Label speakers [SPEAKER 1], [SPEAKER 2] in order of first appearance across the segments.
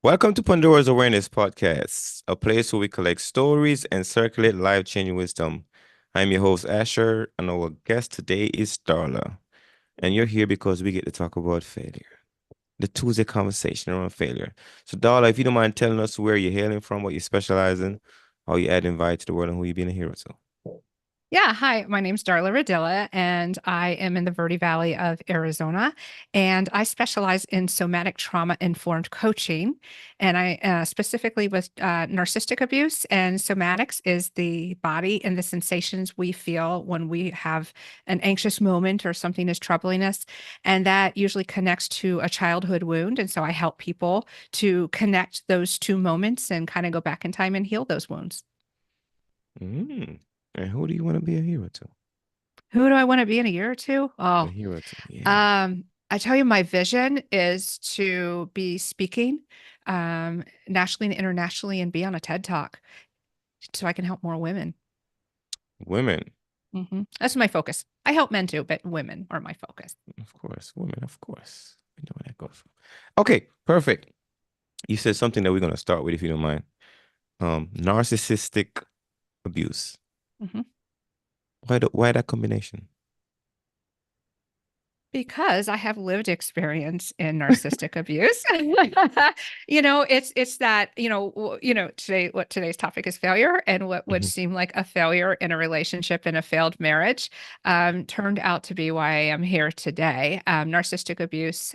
[SPEAKER 1] Welcome to Pandora's Awareness Podcast, a place where we collect stories and circulate life-changing wisdom. I'm your host, Asher, and our guest today is Darla. And you're here because we get to talk about failure, the Tuesday conversation around failure. So, Darla, if you don't mind telling us where you're hailing from, what you specialize in, how you add invite to the world, and who you've been a hero to.
[SPEAKER 2] Yeah, hi, my name's Darla Ridilla, and I am in the Verde Valley of Arizona, and I specialize in somatic trauma-informed coaching, and I specifically with narcissistic abuse, and somatics is the body and the sensations we feel when we have an anxious moment or something is troubling us, and that usually connects to a childhood wound, and so I help people to connect those two moments and kind of go back in time and heal those wounds.
[SPEAKER 1] Mm. And who do you want to be a hero to?
[SPEAKER 2] Who do I want to be in a year or two?
[SPEAKER 1] A
[SPEAKER 2] Oh,
[SPEAKER 1] hero to, yeah.
[SPEAKER 2] I tell you, my vision is to be speaking nationally and internationally and be on a TED Talk so I can help more women.
[SPEAKER 1] Women,
[SPEAKER 2] That's my focus. I help men too, but women are my focus.
[SPEAKER 1] of course. Women, of course. We know where that goes from. Okay, perfect. You said something that we're going to start with, if you don't mind. Narcissistic abuse.
[SPEAKER 2] Mhm.
[SPEAKER 1] Why that combination?
[SPEAKER 2] Because I have lived experience in narcissistic abuse. It's that, today what today's topic is failure, and what would
[SPEAKER 1] Mhm.
[SPEAKER 2] seem like a failure in a relationship in a failed marriage turned out to be why I am here today. Narcissistic abuse,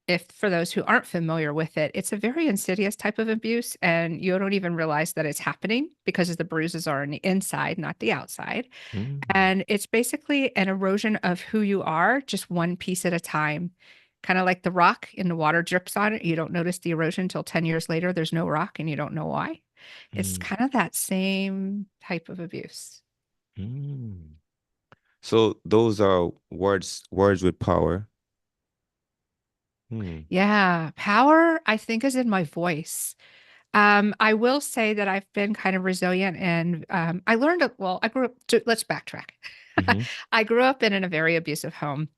[SPEAKER 2] if for those who aren't familiar with it, it's a very insidious type of abuse, and you don't even realize that it's happening because the bruises are on the inside, not the outside.
[SPEAKER 1] Mm.
[SPEAKER 2] And it's basically an erosion of who you are, just one piece at a time. Kind of like the rock and the water drips on it. You don't notice the erosion until 10 years later. There's no rock and you don't know why. It's
[SPEAKER 1] Mm.
[SPEAKER 2] kind of that same type of abuse.
[SPEAKER 1] Mm. So those are words with power. Hmm.
[SPEAKER 2] Yeah. Power, I think, is in my voice. I will say that I've been kind of resilient and I learned, well, I grew up, let's backtrack.
[SPEAKER 1] Hmm.
[SPEAKER 2] I grew up in a very abusive home.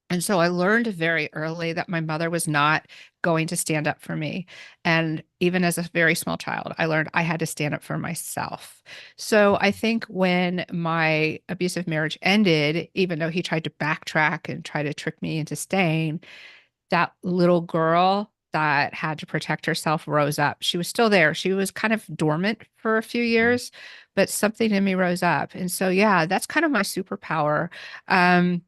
[SPEAKER 2] And so I learned very early that my mother was not going to stand up for me. And even as a very small child, I learned I had to stand up for myself. So I think when my abusive marriage ended, even though he tried to backtrack and try to trick me into staying, that little girl that had to protect herself rose up. She was still there. She was kind of dormant for a few years, but something in me rose up. And so, yeah, that's kind of my superpower. Um,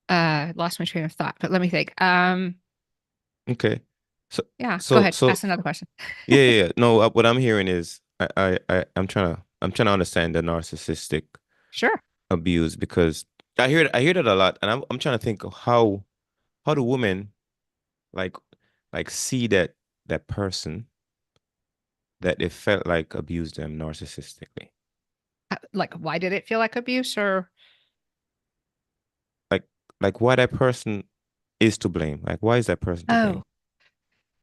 [SPEAKER 2] lost my train of thought, but let me think.
[SPEAKER 1] Okay. So
[SPEAKER 2] Yeah, go
[SPEAKER 1] so
[SPEAKER 2] ahead.
[SPEAKER 1] so
[SPEAKER 2] Ask another question.
[SPEAKER 1] yeah, yeah, yeah. No, what I'm hearing is I'm trying to understand the narcissistic
[SPEAKER 2] Sure.
[SPEAKER 1] abuse because I hear that a lot, and I'm trying to think of how do women like see that person that they felt like abused them narcissistically.
[SPEAKER 2] Like, why did it feel like abuse or?
[SPEAKER 1] Like why that person is to blame. Like why is that person to blame?
[SPEAKER 2] Oh,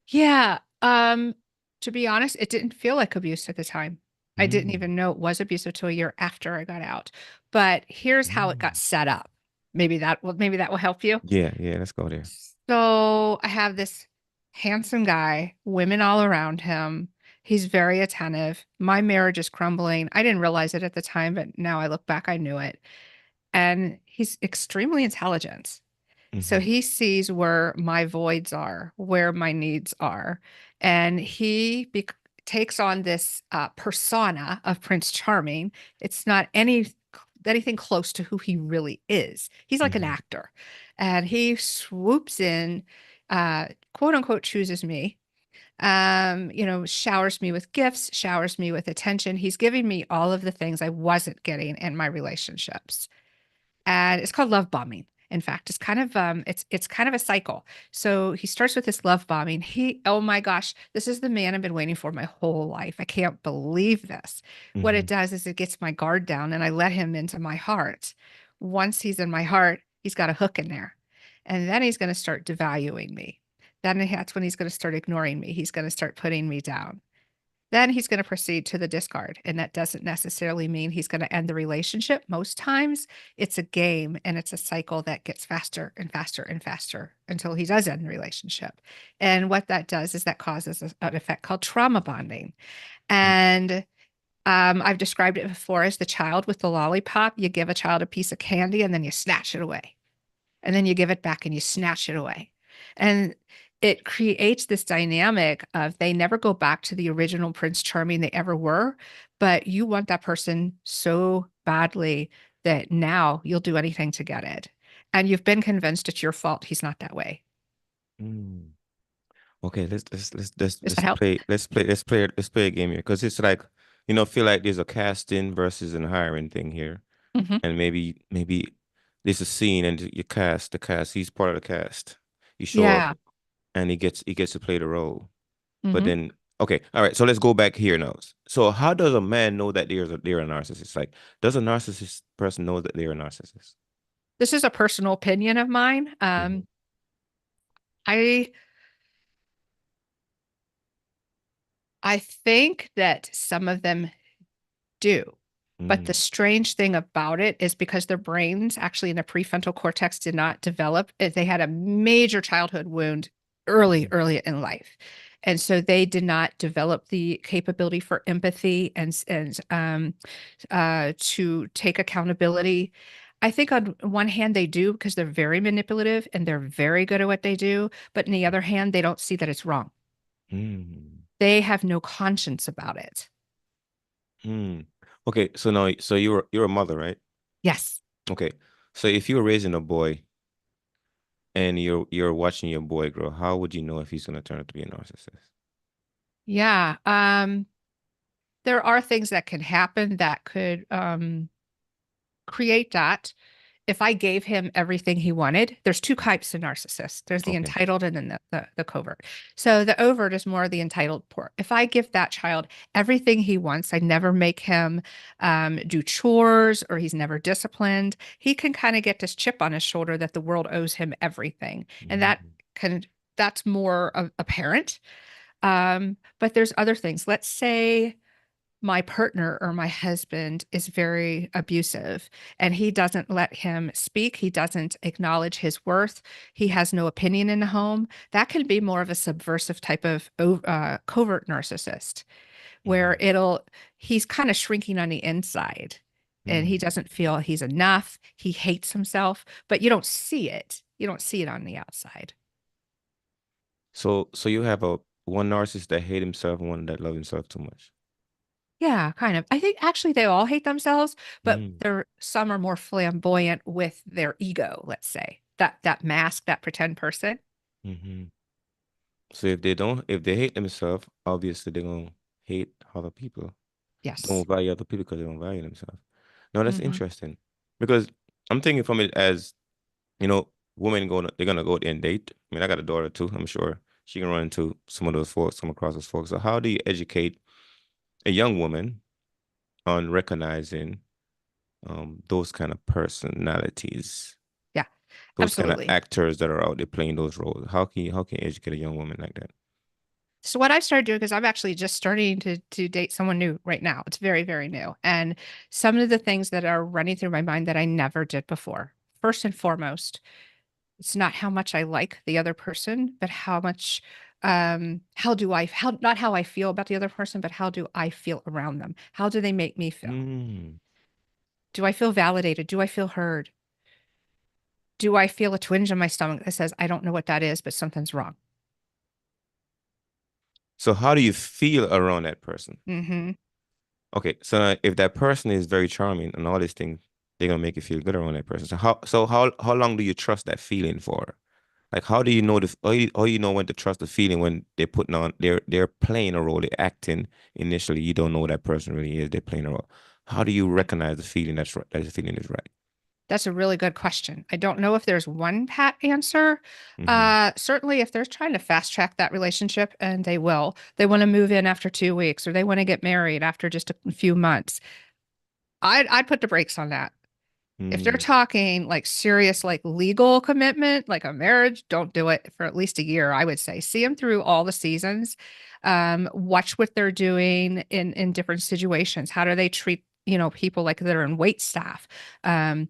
[SPEAKER 2] yeah. To be honest, it didn't feel like abuse at the time. I didn't
[SPEAKER 1] Mm,
[SPEAKER 2] even know it was abuse until a year after I got out. But here's how it got
[SPEAKER 1] mm.
[SPEAKER 2] set up. Maybe that will help you.
[SPEAKER 1] Yeah, yeah, let's go there.
[SPEAKER 2] So I have this handsome guy, women all around him. He's very attentive. My marriage is crumbling. I didn't realize it at the time, but now I look back, I knew it. And he's extremely intelligent. So
[SPEAKER 1] Hmm.
[SPEAKER 2] he sees where my voids are, where my needs are. And takes on this persona of Prince Charming. It's not anything close to who he really is. He's like an
[SPEAKER 1] Hmm.
[SPEAKER 2] actor. And he swoops in, quote unquote, chooses me. Showers me with gifts, showers me with attention. He's giving me all of the things I wasn't getting in my relationships, and it's called love bombing. In fact, it's kind of a cycle. So he starts with this love bombing. Oh my gosh, this is the man I've been waiting for my whole life. I can't believe this. What
[SPEAKER 1] Hmm.
[SPEAKER 2] it does is it gets my guard down and I let him into my heart. Once he's in my heart, he's got a hook in there. And then he's going to start devaluing me. Then that's when he's going to start ignoring me. He's going to start putting me down. then he's going to proceed to the discard. And that doesn't necessarily mean he's going to end the relationship. Most times it's a game and it's a cycle that gets faster and faster and faster until he does end the relationship. And what that does is that causes an effect called trauma bonding. And I've described it before as the child with the lollipop. You give a child a piece of candy and then you snatch it away. And then you give it back and you snatch it away. And it creates this dynamic of they never go back to the original Prince Charming they ever were, but you want that person so badly that now you'll do anything to get it. And you've been convinced it's your fault he's not that way.
[SPEAKER 1] Mm. Okay, let's
[SPEAKER 2] Does that
[SPEAKER 1] let's
[SPEAKER 2] help?
[SPEAKER 1] play let's play a game here because it's like feel like there's a casting versus an hiring thing here,
[SPEAKER 2] Hmm.
[SPEAKER 1] and maybe there's a scene and you cast the cast. He's part of the cast. You show up
[SPEAKER 2] Yeah.
[SPEAKER 1] and he gets to play the role. But
[SPEAKER 2] Hmm.
[SPEAKER 1] then okay, all right. So let's go back here now. So how does a man know that they're a narcissist? Like, does a narcissist person know that they're a narcissist?
[SPEAKER 2] This is a personal opinion of mine.
[SPEAKER 1] Mm-hmm.
[SPEAKER 2] I I think that some of them do. But the
[SPEAKER 1] Mm-hmm.
[SPEAKER 2] strange thing about it is because their brains actually in the prefrontal cortex did not develop, they had a major childhood wound early in life. And so they did not develop the capability for empathy and to take accountability. I think on one hand they do because they're very manipulative and they're very good at what they do, but on the other hand, they don't see that it's wrong.
[SPEAKER 1] Mm-hmm.
[SPEAKER 2] They have no conscience about it.
[SPEAKER 1] Mm. Okay, so now, so you're a mother, right?
[SPEAKER 2] Yes.
[SPEAKER 1] Okay, so if you were raising a boy and you're watching your boy grow, how would you know if he's gonna turn out to be a narcissist?
[SPEAKER 2] Yeah. There are things that can happen that could create that. If I gave him everything he wanted, there's two types of narcissists. There's the
[SPEAKER 1] Okay.
[SPEAKER 2] entitled and then the covert. So the overt is more the entitled part. If I give that child everything he wants, I never make him do chores or he's never disciplined, he can kind of get this chip on his shoulder that the world owes him everything. And
[SPEAKER 1] Mm-hmm.
[SPEAKER 2] that's more apparent. But there's other things. Let's say my partner or my husband is very abusive and he doesn't let him speak. He doesn't acknowledge his worth. He has no opinion in the home. That can be more of a subversive type of covert narcissist where
[SPEAKER 1] Mm-hmm.
[SPEAKER 2] he's kind of shrinking on the inside and he
[SPEAKER 1] Mm.
[SPEAKER 2] doesn't feel he's enough. He hates himself, but you don't see it. You don't see it on the outside.
[SPEAKER 1] So you have a one narcissist that hate himself and one that love himself too much.
[SPEAKER 2] Yeah, kind of. I think actually they all hate themselves, but
[SPEAKER 1] Mm.
[SPEAKER 2] there some are more flamboyant with their ego, let's say. That mask, that pretend person.
[SPEAKER 1] Mm-hmm. So if they hate themselves, obviously they're gonna hate other people.
[SPEAKER 2] Yes.
[SPEAKER 1] Don't value other people because they don't value themselves. No, that's
[SPEAKER 2] Hmm.
[SPEAKER 1] interesting. Because I'm thinking from it as, women they're gonna go out and date. I mean, I got a daughter too, I'm sure. She can run into some of those folks, come across those folks. So how do you educate a young woman on recognizing those kind of personalities,
[SPEAKER 2] Yeah,
[SPEAKER 1] those kind of
[SPEAKER 2] absolutely.
[SPEAKER 1] actors that are out there playing those roles? How can you educate a young woman like that?
[SPEAKER 2] So what I've started doing, because I'm actually just starting to date someone new right now. It's very, very new. And some of the things that are running through my mind that I never did before. First and foremost, it's not how much I like the other person, but how do I how not how I feel about the other person, but how do I feel around them? How do they make me feel?
[SPEAKER 1] Mm.
[SPEAKER 2] Do I feel validated? Do I feel heard? Do I feel a twinge in my stomach that says, I don't know what that is, but something's wrong?
[SPEAKER 1] So how do you feel around that person?
[SPEAKER 2] Hmm.
[SPEAKER 1] Okay, so now if that person is very charming and all these things, they're gonna make you feel good around that person. So how long do you trust that feeling for? Like how do you know how you know when to trust the feeling when they're playing a role, they're acting initially, you don't know what that person really is, they're playing a role. How do you recognize the feeling that's right, that the feeling is right?
[SPEAKER 2] That's a really good question. I don't know if there's one pat answer.
[SPEAKER 1] Mm-hmm.
[SPEAKER 2] Certainly, if they're trying to fast track that relationship, and they will, they want to move in after 2 weeks or they want to get married after just a few months, I'd put the brakes on that. If they're
[SPEAKER 1] Mm.
[SPEAKER 2] talking like serious, like legal commitment, like a marriage, don't do it for at least a year, I would say. See them through all the seasons. Watch what they're doing in different situations. How do they treat, people like that are in wait staff? Um,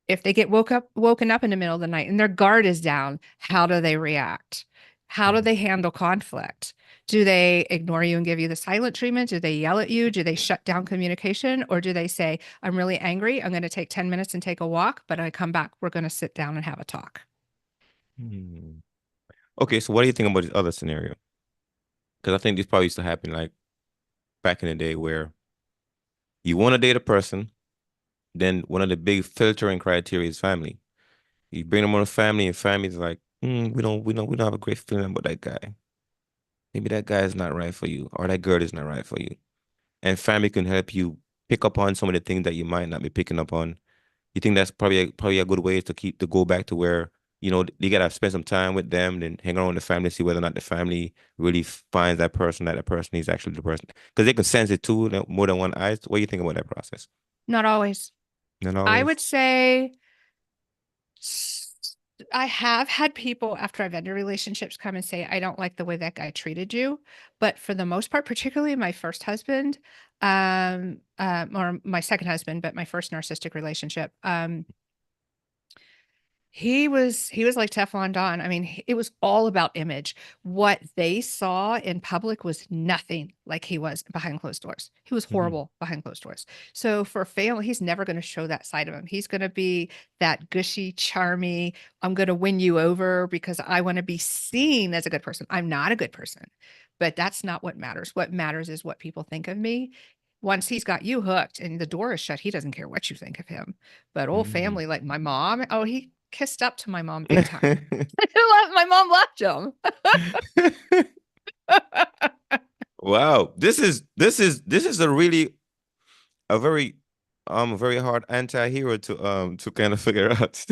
[SPEAKER 2] if they get woken up in the middle of the night and their guard is down, how do they react? How do
[SPEAKER 1] Mhm.
[SPEAKER 2] they handle conflict? Do they ignore you and give you the silent treatment? Do they yell at you? Do they shut down communication? Or do they say, I'm really angry. I'm going to take 10 minutes and take a walk, but I come back, we're going to sit down and have a talk.
[SPEAKER 1] Hmm. Okay, so what do you think about this other scenario? Because I think this probably used to happen like back in the day where you want to date a person, then one of the big filtering criteria is family. You bring them on a family, and family's like, we don't have a great feeling about that guy. Maybe that guy is not right for you, or that girl is not right for you. And family can help you pick up on some of the things that you might not be picking up on. You think that's probably a good way to go back to where you gotta spend some time with them, then hang around with the family, see whether or not the family really finds that the person is actually the person, because they can sense it too, more than one eye. What do you think about that process?
[SPEAKER 2] Not always.
[SPEAKER 1] Not
[SPEAKER 2] I would
[SPEAKER 1] always.
[SPEAKER 2] say I have had people after I've ended relationships come and say, I don't like the way that guy treated you. But for the most part, particularly my first husband, or my second husband, but my first narcissistic relationship, he was like Teflon Don. I mean, it was all about image. What they saw in public was nothing like he was behind closed doors. He was
[SPEAKER 1] Mhm.
[SPEAKER 2] horrible behind closed doors. So for family, he's never going to show that side of him. He's going to be that gushy, charmy, I'm going to win you over because I want to be seen as a good person. I'm not a good person, but that's not what matters. What matters is what people think of me. Once he's got you hooked and the door is shut, he doesn't care what you think of him. But old
[SPEAKER 1] Mm.
[SPEAKER 2] family, like my mom, oh, he kissed up to my mom big time. My mom loved him.
[SPEAKER 1] Wow, this is a very hard anti-hero to kind of figure out.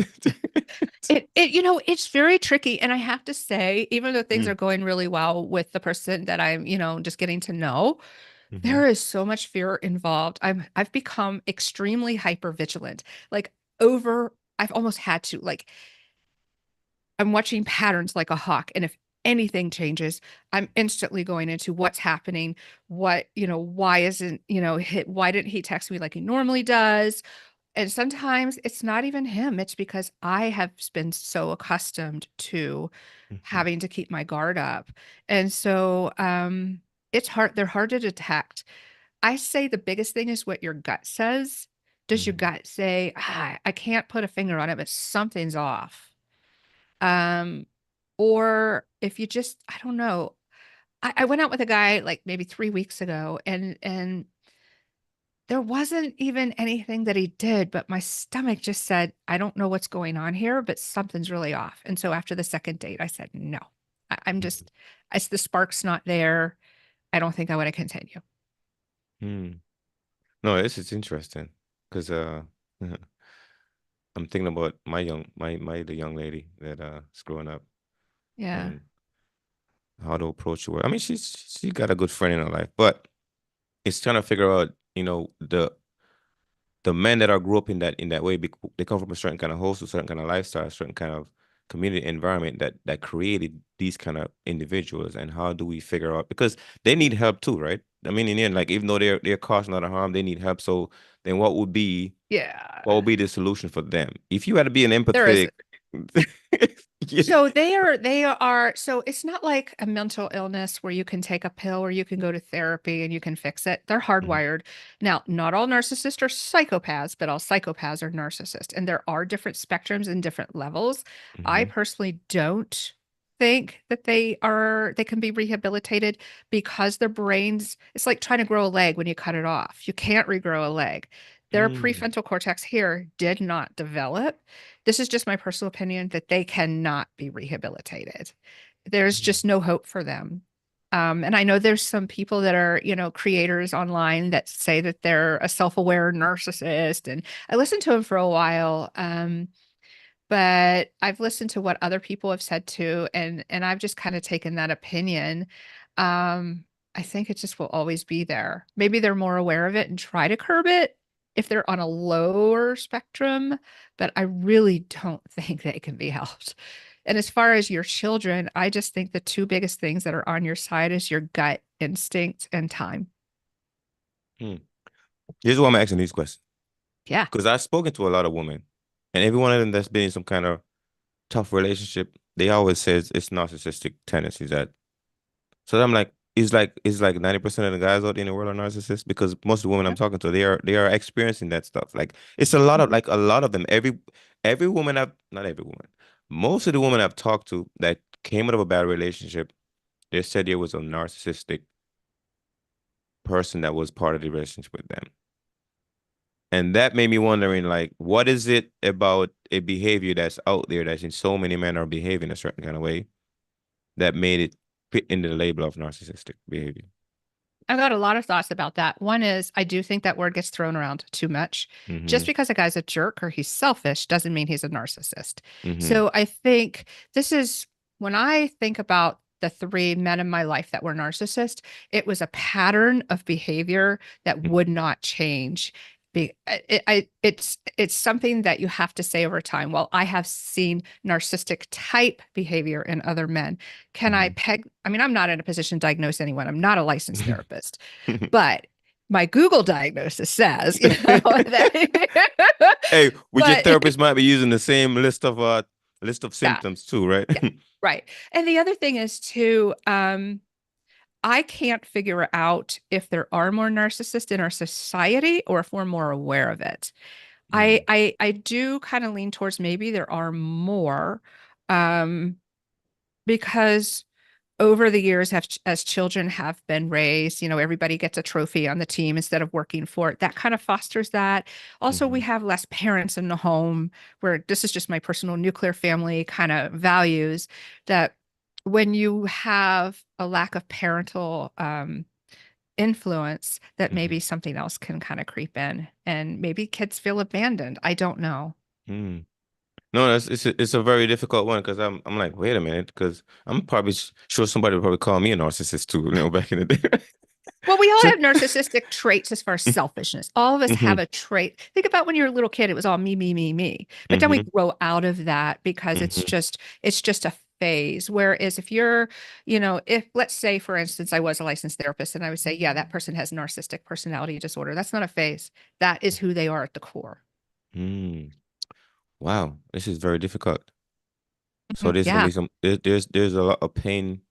[SPEAKER 2] It's very tricky. And I have to say, even though things
[SPEAKER 1] Mm,
[SPEAKER 2] are going really well with the person that I'm, just getting to know,
[SPEAKER 1] mhm,
[SPEAKER 2] there is so much fear involved. I've become extremely hyper vigilant. Like I've almost had to, like, I'm watching patterns like a hawk. And if anything changes, I'm instantly going into what's happening. Why isn't, why didn't he text me like he normally does? And sometimes it's not even him. It's because I have been so accustomed to
[SPEAKER 1] mhm,
[SPEAKER 2] having to keep my guard up. And so it's hard. They're hard to detect. I say the biggest thing is what your gut says. Does your
[SPEAKER 1] mhm,
[SPEAKER 2] gut say, I can't put a finger on it, but something's off? Um, or if you just, I don't know. I went out with a guy like maybe 3 weeks ago, and there wasn't even anything that he did, but my stomach just said, I don't know what's going on here, but something's really off. And so after the second date, I said, no, I'm
[SPEAKER 1] mhm,
[SPEAKER 2] just, it's the spark's not there. I don't think I want to continue.
[SPEAKER 1] mm. No, this is interesting because I'm thinking about the young lady that is growing up
[SPEAKER 2] Yeah.
[SPEAKER 1] and how to approach her. I mean, she got a good friend in her life, but it's trying to figure out, the men that are grew up in that way, they come from a certain kind of host, a certain kind of lifestyle, a certain kind of community environment that created these kind of individuals. And how do we figure out, because they need help too, right? I mean, in the end, like, even though they're causing a lot of harm, they need help. So then what would be
[SPEAKER 2] Yeah.
[SPEAKER 1] the solution for them? If you had to be an
[SPEAKER 2] There is.
[SPEAKER 1] empathetic, yeah.
[SPEAKER 2] So they are, so it's not like a mental illness where you can take a pill or you can go to therapy and you can fix it. They're
[SPEAKER 1] Mhm,
[SPEAKER 2] hardwired. Now, not all narcissists are psychopaths, but all psychopaths are narcissists. And there are different spectrums and different levels. I
[SPEAKER 1] mhm,
[SPEAKER 2] personally don't think that they can be rehabilitated because their brains, it's like trying to grow a leg when you cut it off. You can't regrow a leg. Their
[SPEAKER 1] mm,
[SPEAKER 2] prefrontal cortex here did not develop. This is just my personal opinion that they cannot be rehabilitated. There's
[SPEAKER 1] mm,
[SPEAKER 2] just no hope for them. And I know there's some people that are, creators online that say that they're a self-aware narcissist. And I listened to them for a while. But I've listened to what other people have said too, and I've just kind of taken that opinion. Um, I think it just will always be there. Maybe they're more aware of it and try to curb it if they're on a lower spectrum, but I really don't think they can be helped. And as far as your children, I just think the two biggest things that are on your side is your gut instinct and time.
[SPEAKER 1] Hmm. Here's why I'm asking these questions.
[SPEAKER 2] Yeah.
[SPEAKER 1] Because I've spoken to a lot of women, and every one of them that's been in some kind of tough relationship, they always says it's narcissistic tendencies that. So I'm like 90% of the guys out in the world are narcissists because most of the women I'm talking to, they are experiencing that stuff. Like it's a lot of
[SPEAKER 2] Mhm.
[SPEAKER 1] like a lot of them. Every woman I've not every woman, most of the women I've talked to that came out of a bad relationship, they said there was a narcissistic person that was part of the relationship with them. And that made me wondering, like, what is it about a behavior that's out there that's in so many men are behaving a certain kind of way that made it fit into the label of narcissistic behavior?
[SPEAKER 2] I've got a lot of thoughts about that. One is I do think that word gets thrown around too much.
[SPEAKER 1] Mm-hmm.
[SPEAKER 2] Just because a guy's a jerk or he's selfish doesn't mean he's a narcissist.
[SPEAKER 1] Mm-hmm.
[SPEAKER 2] So I think this is when I think about the three men in my life that were narcissists, it was a pattern of behavior that would not change. It's something that you have to say over time. Well, I have seen narcissistic type behavior in other men. Can I
[SPEAKER 1] Mm-hmm.
[SPEAKER 2] peg? I mean, I'm not in a position to diagnose anyone. I'm not a licensed therapist, but my Google diagnosis says, that,
[SPEAKER 1] Hey, with your
[SPEAKER 2] but
[SPEAKER 1] therapist might be using the same list of
[SPEAKER 2] yeah,
[SPEAKER 1] symptoms too, right?
[SPEAKER 2] yeah, right. And the other thing is too, I can't figure out if there are more narcissists in our society or if we're more aware of it.
[SPEAKER 1] Mm,
[SPEAKER 2] I do kind of lean towards maybe there are more, um, because over the years have as children have been raised, everybody gets a trophy on the team instead of working for it. That kind of fosters that. Also, we
[SPEAKER 1] mhm,
[SPEAKER 2] have less parents in the home, where this is just my personal nuclear family kind of values, that when you have a lack of parental influence, that
[SPEAKER 1] mhm,
[SPEAKER 2] maybe something else can kind of creep in and maybe kids feel abandoned. I don't know.
[SPEAKER 1] mm. No, it's a very difficult one because I'm like, wait a minute, because I'm probably sure somebody would probably call me a narcissist too, back in the day.
[SPEAKER 2] Well, we all
[SPEAKER 1] So,
[SPEAKER 2] have narcissistic traits as far as selfishness. All of us have
[SPEAKER 1] hmm
[SPEAKER 2] a trait. Think about when you're a little kid, it was all me, me, me, me. But then we
[SPEAKER 1] hmm
[SPEAKER 2] grow out of that because it's
[SPEAKER 1] hmm
[SPEAKER 2] just a phase. Whereas if you're, if let's say, for instance, I was a licensed therapist and I would say, yeah, that person has narcissistic personality disorder. That's not a phase. That is who they are at the core.
[SPEAKER 1] mm. Wow, this is very difficult. So
[SPEAKER 2] Mhm.
[SPEAKER 1] there's gonna
[SPEAKER 2] Yeah.
[SPEAKER 1] be there's a lot of pain.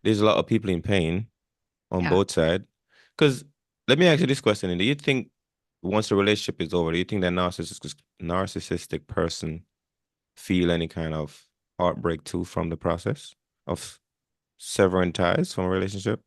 [SPEAKER 1] There's a lot of people in pain on
[SPEAKER 2] Yeah.
[SPEAKER 1] both sides. Because let me ask you this question: and do you think once the relationship is over, do you think that narcissistic person feel any kind of heartbreak too from the process of severing ties from a relationship?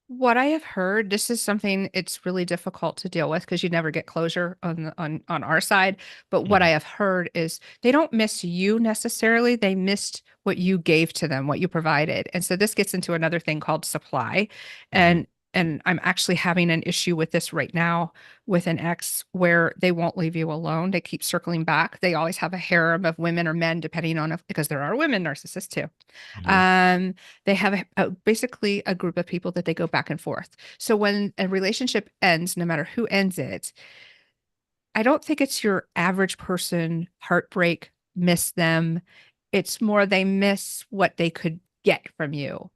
[SPEAKER 2] What I have heard, this is something it's really difficult to deal with because you never get closure on our side. But what I
[SPEAKER 1] Hmm
[SPEAKER 2] have heard is they don't miss you necessarily. They missed what you gave to them, what you provided. And so this gets into another thing called supply.
[SPEAKER 1] hmm
[SPEAKER 2] And I'm actually having an issue with this right now with an ex where they won't leave you alone. They keep circling back. They always have a harem of women or men, depending on if, because there are women narcissists too.
[SPEAKER 1] hmm
[SPEAKER 2] Um, they have basically a group of people that they go back and forth. So when a relationship ends, no matter who ends it, I don't think it's your average person heartbreak, miss them. It's more they miss what they could get from you.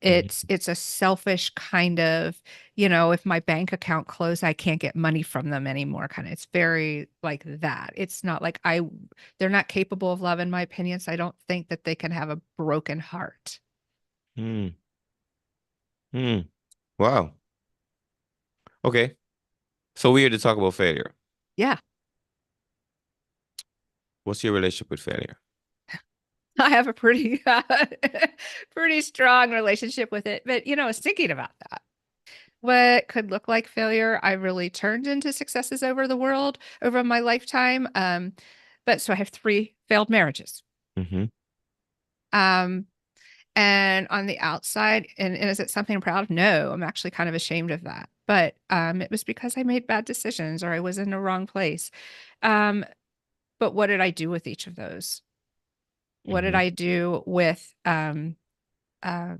[SPEAKER 1] hmm
[SPEAKER 2] It's a selfish kind of, if my bank account closed, I can't get money from them anymore. Kind of, it's very like that. It's not like they're not capable of love, in my opinion. So I don't think that they can have a broken heart.
[SPEAKER 1] hmm hmm Wow. Okay. So we're here to talk about failure.
[SPEAKER 2] Yeah.
[SPEAKER 1] What's your relationship with failure?
[SPEAKER 2] I have a pretty pretty strong relationship with it. But I was thinking about that. What could look like failure, I really turned into successes over my lifetime. But so I have three failed marriages.
[SPEAKER 1] Hmm
[SPEAKER 2] Um, and on the outside, and is it something I'm proud of? No, I'm actually kind of ashamed of that. But it was because I made bad decisions or I was in the wrong place. Um, but what did I do with each of those? What did
[SPEAKER 1] hmm
[SPEAKER 2] I do with uh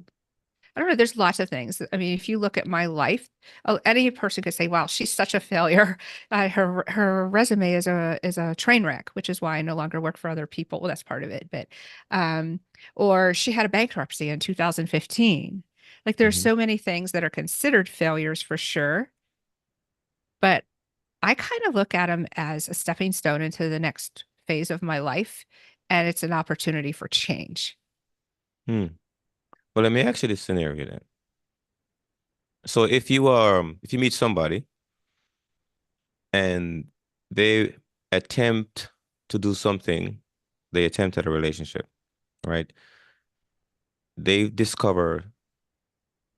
[SPEAKER 2] I don't know. There's lots of things. I mean, if you look at my life, any person could say, "Wow, she's such a failure." Her resume is a train wreck, which is why I no longer work for other people. Well, that's part of it, but um, or she had a bankruptcy in 2015. Like, there's
[SPEAKER 1] Hmm.
[SPEAKER 2] so many things that are considered failures for sure, but I kind of look at them as a stepping stone into the next phase of my life, and it's an opportunity for change.
[SPEAKER 1] Hmm. Well, let me ask you this scenario then. So if you meet somebody and they attempt to do something, they attempt at a relationship, right? They discover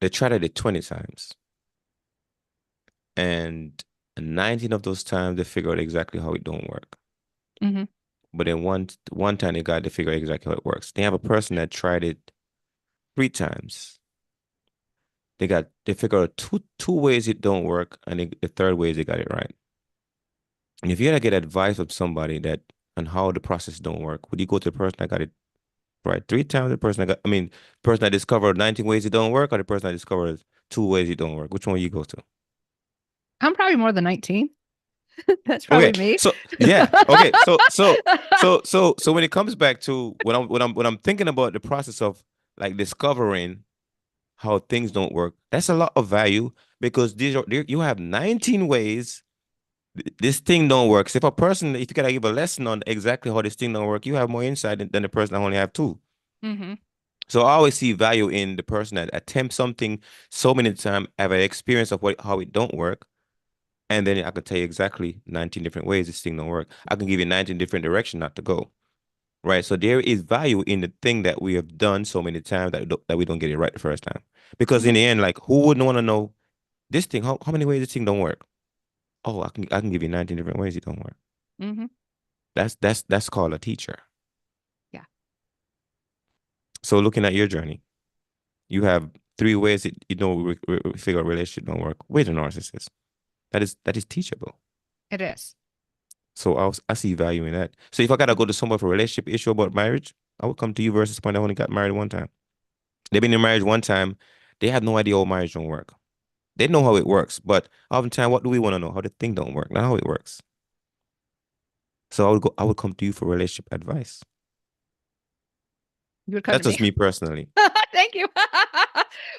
[SPEAKER 1] they tried it 20 times, and 19 of those times they figure out exactly how it don't work.
[SPEAKER 2] Hmm.
[SPEAKER 1] But then one time they got to figure out exactly how it works. They have a person that tried it 3 times. They figure out two ways it don't work, and the third way is they got it right. And if you had to get advice from somebody that on how the process don't work, would you go to the person that got it right 3 times, the person that got, I mean, person that discovered 19 ways it don't work, or the person that discovered 2 ways it don't work? Which one you go to?
[SPEAKER 2] I'm probably more than 19. That's
[SPEAKER 1] Okay,
[SPEAKER 2] probably me.
[SPEAKER 1] so yeah, okay, so when it comes back to when I'm thinking about the process of like discovering how things don't work, that's a lot of value because you have 19 ways this thing don't work. So if you gotta give a lesson on exactly how this thing don't work, you have more insight than the person that only have two.
[SPEAKER 2] Hmm.
[SPEAKER 1] So I always see value in the person that attempts something so many times, have an experience of how it don't work, and then I could tell you exactly 19 different ways this thing don't work. I can give you 19 different directions not to go. Right. So there is value in the thing that we have done so many times that we don't get it right the first time. Because in
[SPEAKER 2] Hmm.
[SPEAKER 1] the end, like who wouldn't want to know this thing? How many ways this thing don't work? Oh, I can give you 19 different ways it don't work.
[SPEAKER 2] Hmm.
[SPEAKER 1] That's called a teacher.
[SPEAKER 2] Yeah,
[SPEAKER 1] So looking at your journey, you have 3 ways that we figure out relationship don't work with a narcissist. That is teachable.
[SPEAKER 2] it is.
[SPEAKER 1] So I see value in that. So if I gotta go to someone for a relationship issue about marriage, I would come to you versus someone that only got married one time. They've been in marriage one time. They have no idea how marriage don't work. They know how it works, but oftentimes, what do we want to know? How the thing don't work, not how it works. So I would come to you for relationship advice.
[SPEAKER 2] You would come to
[SPEAKER 1] That's
[SPEAKER 2] me.
[SPEAKER 1] just me personally.
[SPEAKER 2] Thank you.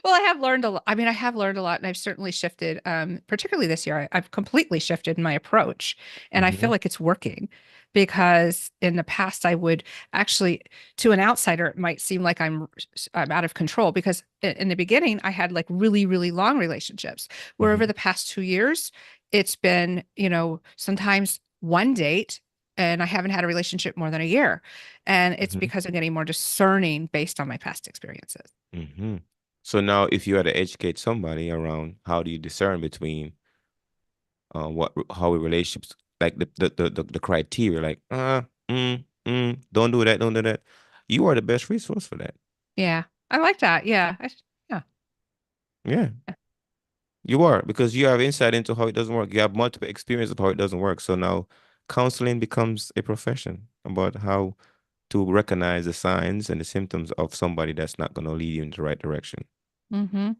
[SPEAKER 2] Well, I have learned a lot. I mean, I have learned a lot, and I've certainly shifted, particularly this year. I've completely shifted my approach, and I feel
[SPEAKER 1] Hmm.
[SPEAKER 2] like it's working because in the past, I would actually, to an outsider, it might seem like I'm out of control because in the beginning, I had like really, really long relationships where over
[SPEAKER 1] Hmm.
[SPEAKER 2] the past 2 years, it's been, sometimes one date. And I haven't had a relationship more than a year. And it's
[SPEAKER 1] Hmm.
[SPEAKER 2] because I'm getting more discerning based on my past experiences.
[SPEAKER 1] Hmm. So now, if you had to educate somebody around how do you discern between how relationships, like the criteria, like don't do that, don't do that, you are the best resource for that.
[SPEAKER 2] Yeah, I like that. Yeah, yeah,
[SPEAKER 1] Yeah. You are because you have insight into how it doesn't work. You have multiple experience of how it doesn't work. So now counseling becomes a profession about how to recognize the signs and the symptoms of somebody that's not going to lead you in the right direction
[SPEAKER 2] hmm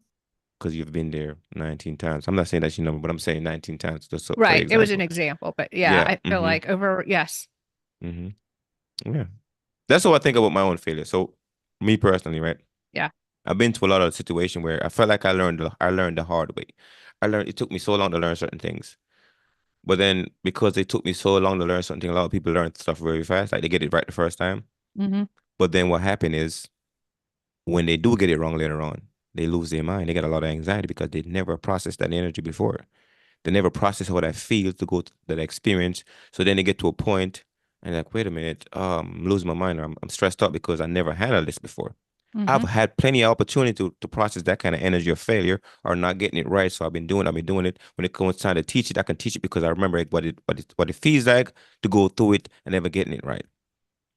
[SPEAKER 1] because you've been there 19 times. I'm not saying that's your number, but I'm saying 19 times just for
[SPEAKER 2] right. It was an
[SPEAKER 1] example.
[SPEAKER 2] example, but yeah,
[SPEAKER 1] Yeah.
[SPEAKER 2] I feel like yes,
[SPEAKER 1] Hmm. Yeah. That's what I think about my own failure. So me personally, right?
[SPEAKER 2] yeah,
[SPEAKER 1] I've been to a lot of situations where I felt like I learned the hard way. It took me so long to learn certain things. But then because it took me so long to learn something, a lot of people learn stuff very fast. Like they get it right the first time.
[SPEAKER 2] hmm
[SPEAKER 1] But then what happened is when they do get it wrong later on, they lose their mind. They get a lot of anxiety because they never processed that energy before. They never process how that feels to go to that experience. So then they get to a point and like, wait a minute, I'm losing my mind. Or I'm stressed out because I never handled this before. I've
[SPEAKER 2] hmm
[SPEAKER 1] had plenty of opportunity to process that kind of energy of failure or not getting it right. So I've been doing it. When it comes time to teach it, I can teach it because I remember what it feels like to go through it and never getting it right.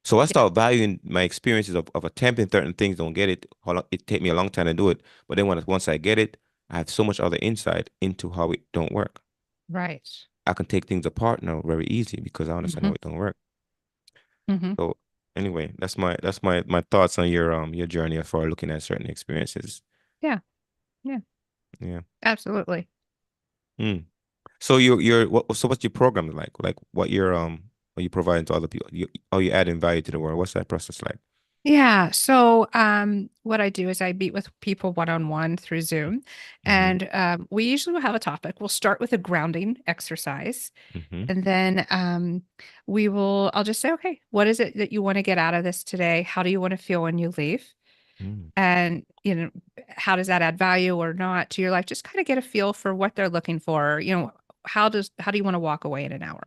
[SPEAKER 1] So I
[SPEAKER 2] yeah,
[SPEAKER 1] start valuing my experiences of attempting certain things, don't get it. It take me a long time to do it. But then once I get it, I have so much other insight into how it don't work.
[SPEAKER 2] right.
[SPEAKER 1] I can take things apart now very easy because I understand
[SPEAKER 2] hmm
[SPEAKER 1] how it don't work.
[SPEAKER 2] hmm
[SPEAKER 1] So anyway, that's my thoughts on your journey for looking at certain experiences.
[SPEAKER 2] Yeah. Yeah.
[SPEAKER 1] Yeah.
[SPEAKER 2] Absolutely.
[SPEAKER 1] Mm. So so what's your program like? Like what are you providing to other people? Are you adding value to the world? What's that process like?
[SPEAKER 2] Yeah. So, what I do is I meet with people one-on-one through Zoom,
[SPEAKER 1] Mm-hmm.
[SPEAKER 2] and we usually will have a topic. We'll start with a grounding exercise,
[SPEAKER 1] Mm-hmm.
[SPEAKER 2] and then I'll just say, okay, what is it that you want to get out of this today? How do you want to feel when you leave?
[SPEAKER 1] Mm.
[SPEAKER 2] And, how does that add value or not to your life? Just kind of get a feel for what they're looking for. How do you want to walk away in an hour?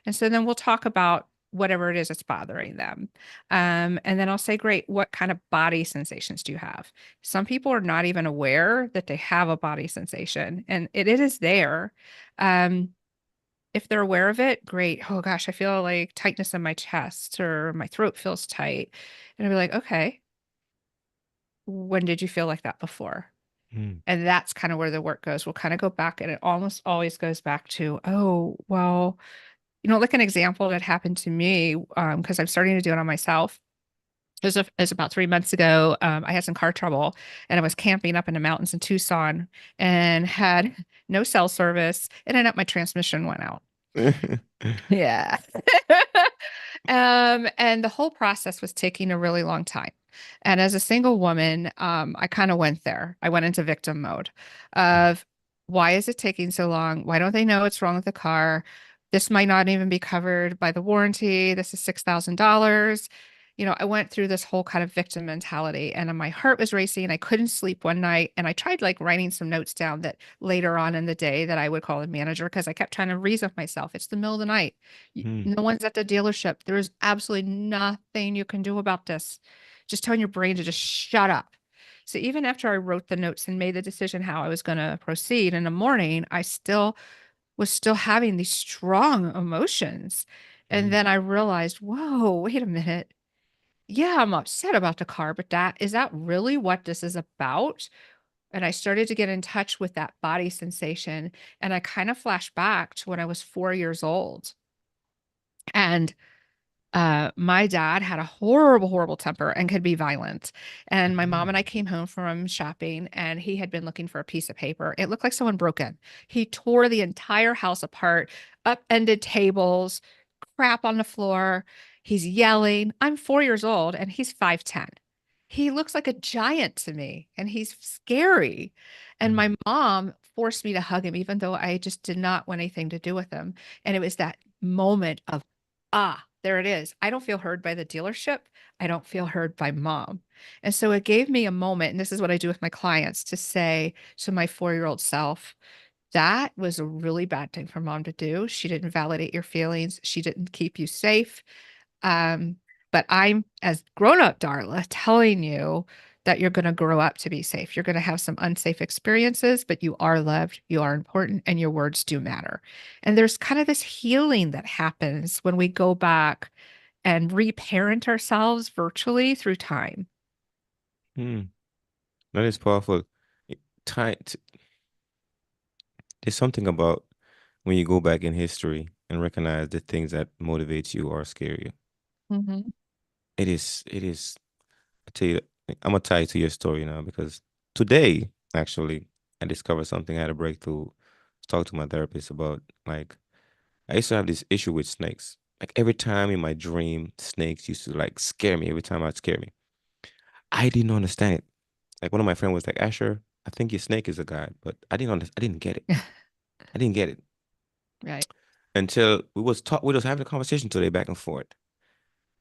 [SPEAKER 2] And so then we'll talk about whatever it is that's bothering them. And then I'll say, great, what kind of body sensations do you have? Some people are not even aware that they have a body sensation, and it is there. Um, if they're aware of it, great. Oh gosh, I feel like tightness in my chest or my throat feels tight. And I'll be like, okay, when did you feel like that before?
[SPEAKER 1] Mm.
[SPEAKER 2] And that's kind of where the work goes. We'll kind of go back, and it almost always goes back to, oh, well, like an example that happened to me, because I'm starting to do it on myself. It was about 3 months ago. I had some car trouble, and I was camping up in the mountains in Tucson and had no cell service. It ended up my transmission went out. Yeah. And the whole process was taking a really long time. And as a single woman, I kind of went there. I went into victim mode of why is it taking so long? Why don't they know what's wrong with the car? This might not even be covered by the warranty. This is $6,000. I went through this whole kind of victim mentality, and my heart was racing. I couldn't sleep one night, and I tried like writing some notes down that later on in the day that I would call the manager because I kept trying to reason with myself. It's the middle of the night.
[SPEAKER 1] Mm.
[SPEAKER 2] No one's at the dealership. There's absolutely nothing you can do about this. Just telling your brain to just shut up. So even after I wrote the notes and made the decision how I was going to proceed in the morning, I still having these strong emotions. And
[SPEAKER 1] Mm.
[SPEAKER 2] then I realized, whoa, wait a minute. Yeah, I'm upset about the car, but is that really what this is about? And I started to get in touch with that body sensation. And I kind of flashed back to when I was 4 years old. And my dad had a horrible, horrible temper and could be violent. And my mom and I
[SPEAKER 1] Mm.
[SPEAKER 2] came home from shopping, and he had been looking for a piece of paper. It looked like someone broke in. He tore the entire house apart, upended tables, crap on the floor. He's yelling. I'm 4 years old and he's 5'10". He looks like a giant to me, and he's scary. And
[SPEAKER 1] Mm.
[SPEAKER 2] my mom forced me to hug him, even though I just did not want anything to do with him. And it was that moment of, there it is. I don't feel heard by the dealership. I don't feel heard by mom. And so it gave me a moment. And this is what I do with my clients to say to my 4-year-old self, that was a really bad thing for mom to do. She didn't validate your feelings. She didn't keep you safe. Um, but I'm, as grown up Darla, telling you that you're going to grow up to be safe. You're going to have some unsafe experiences, but you are loved, you are important, and your words do matter. And there's kind of this healing that happens when we go back and reparent ourselves virtually through time.
[SPEAKER 1] Mm. That is powerful. Time, there's something about when you go back in history and recognize the things that motivate you or scare you.
[SPEAKER 2] Mhm.
[SPEAKER 1] It is. I tell you, I'm gonna tie it to your story now because today, actually, I discovered something. I had a breakthrough. Talk to my therapist about like I used to have this issue with snakes. Like every time in my dream, snakes used to like scare me. Every time I'd scare me. I didn't understand it. Like one of my friends was like, Asher, I think your snake is a god, but I didn't get it. I didn't get it
[SPEAKER 2] Right.
[SPEAKER 1] until we was having a conversation today back and forth.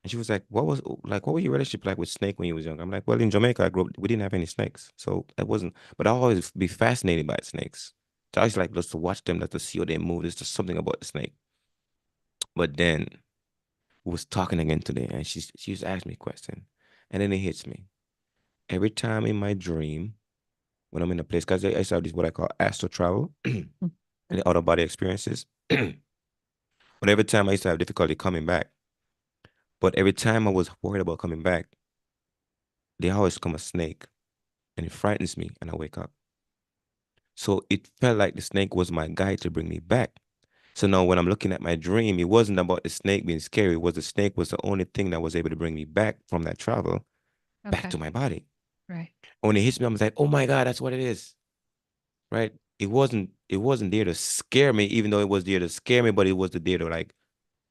[SPEAKER 1] And she was like, what was your relationship like with snake when you was young? I'm like, well, in Jamaica, I grew up, we didn't have any snakes. So that wasn't, but I always be fascinated by snakes. So I was like, just to watch them, just to see how they move. There's just something about the snake. But then we was talking again today, and she just asked me a question. And then it hits me. Every time in my dream, when I'm in a place, because I used to have this what I call astral travel and the outer body experiences. But every time I used to have difficulty coming back. But every time I was worried about coming back, they always come a snake and it frightens me and I wake up. So it felt like the snake was my guide to bring me back. So now when I'm looking at my dream, it wasn't about the snake being scary. It was the snake was the only thing that was able to bring me back from that travel back
[SPEAKER 2] Okay.
[SPEAKER 1] to my body.
[SPEAKER 2] Right.
[SPEAKER 1] When it hits me, I'm like, oh my God, that's what it is. Right? It wasn't there to scare me, even though it was there to scare me, but it was there to like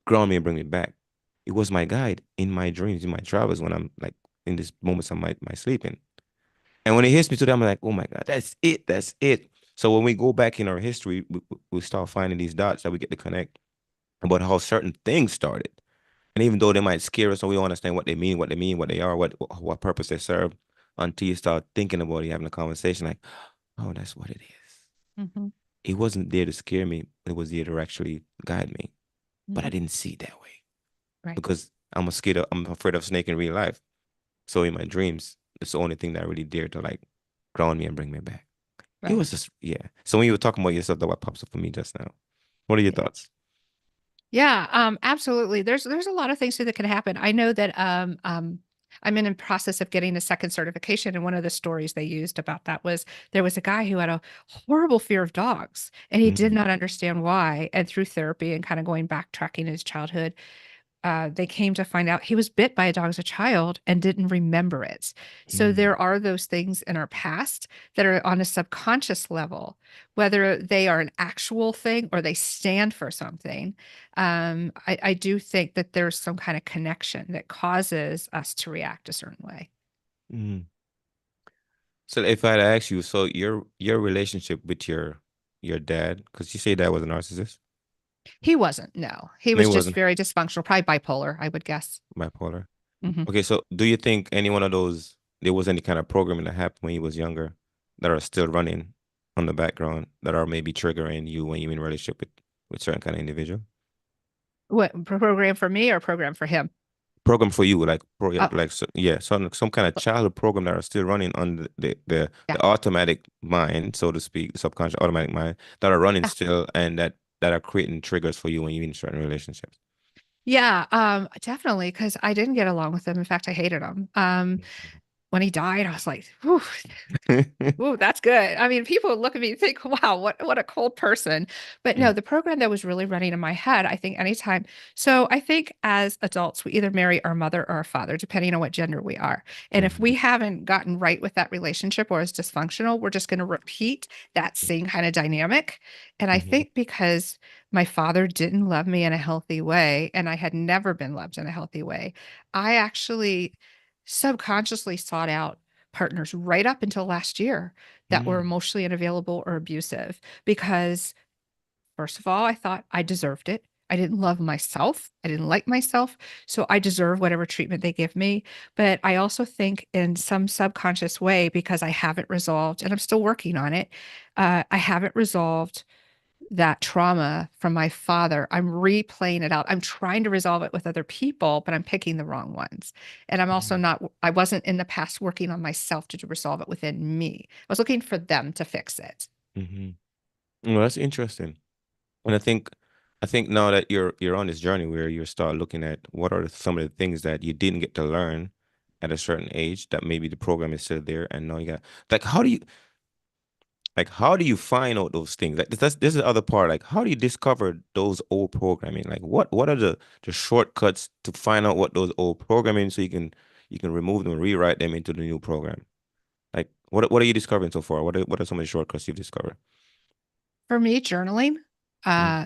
[SPEAKER 1] ground me and bring me back. It was my guide in my dreams, in my travels when I'm like in this moments of my sleeping. And when it hits me today, I'm like, oh my God, that's it. That's it. So when we go back in our history, we start finding these dots that we get to connect about how certain things started. And even though they might scare us, and we don't understand what they mean, what they are, what purpose they serve, until you start thinking about it, having a conversation like, oh, that's what it is.
[SPEAKER 2] Hmm.
[SPEAKER 1] It wasn't there to scare me. It was there to actually guide me. But I
[SPEAKER 2] Hmm.
[SPEAKER 1] didn't see it that way
[SPEAKER 2] Right.
[SPEAKER 1] because I'm afraid of snake in real life. So in my dreams, it's the only thing that really dared to like ground me and bring me back. It
[SPEAKER 2] Right.
[SPEAKER 1] was just, yeah. So when you were talking about yourself, that what pops up for me just now. What are your
[SPEAKER 2] Yeah.
[SPEAKER 1] thoughts?
[SPEAKER 2] Yeah, absolutely. There's a lot of things that can happen. I know that I'm in the process of getting a second certification, and one of the stories they used about that was there was a guy who had a horrible fear of dogs, and he did
[SPEAKER 1] Mm-hmm.
[SPEAKER 2] not understand why. And through therapy and kind of going backtracking his childhood, they came to find out he was bit by a dog as a child and didn't remember it. So there are those things in our past that are on a subconscious level, whether they are an actual thing or they stand for something. I do think that there's some kind of connection that causes us to react a certain way.
[SPEAKER 1] Mm-hmm. So if I'd ask you, so your relationship with your dad, because you say dad was a narcissist,
[SPEAKER 2] He wasn't, no. He
[SPEAKER 1] no, he
[SPEAKER 2] was just
[SPEAKER 1] wasn't
[SPEAKER 2] very dysfunctional, probably bipolar, I would guess.
[SPEAKER 1] bipolar.
[SPEAKER 2] Hmm.
[SPEAKER 1] Okay, so do you think any one of those there was any kind of programming that happened when he was younger that are still running on the background that are maybe triggering you when you're in a relationship with certain kind of individual?
[SPEAKER 2] What program for me or program for him?
[SPEAKER 1] Program for you, like
[SPEAKER 2] Oh,
[SPEAKER 1] like so, yeah, some kind of childhood program that are still running on
[SPEAKER 2] yeah.
[SPEAKER 1] the automatic mind, so to speak, subconscious automatic mind that are running still and that are creating triggers for you when you're in certain relationships.
[SPEAKER 2] Yeah, definitely, because I didn't get along with him. In fact, I hated him. When he died, I was like, "Whew, ooh, that's good." I mean, people look at me and think, wow, what a cold person. But no, the program that was really running in my head, I think anytime. So I think as adults, we either marry our mother or our father, depending on what gender we are. And if
[SPEAKER 1] Mm-hmm.
[SPEAKER 2] we haven't gotten right with that relationship or is dysfunctional, we're just going to repeat that same kind of dynamic. And I
[SPEAKER 1] Mm-hmm.
[SPEAKER 2] think because my father didn't love me in a healthy way, and I had never been loved in a healthy way, I actually subconsciously sought out partners right up until last year that were
[SPEAKER 1] Mm-hmm.
[SPEAKER 2] emotionally unavailable or abusive because, first of all, I thought I deserved it. I didn't love myself. I didn't like myself. So I deserve whatever treatment they give me. But I also think, in some subconscious way, because I haven't resolved, and I'm still working on it, I haven't resolved that trauma from my father. I'm replaying it out. I'm trying to resolve it with other people, but I'm picking the wrong ones. And I'm also not, I wasn't in the past working on myself to resolve it within me. I was looking for them to fix it.
[SPEAKER 1] Mm-hmm. Well, that's interesting. And I think now that you're on this journey where you start looking at what are some of the things that you didn't get to learn at a certain age that maybe the program is still there and now you got like how do you find out those things? Like this is the other part. Like how do you discover those old programming? Like what are the shortcuts to find out what those old programming so you can remove them and rewrite them into the new program? Like what are you discovering so far? What are some of the shortcuts you've discovered?
[SPEAKER 2] For me, journaling,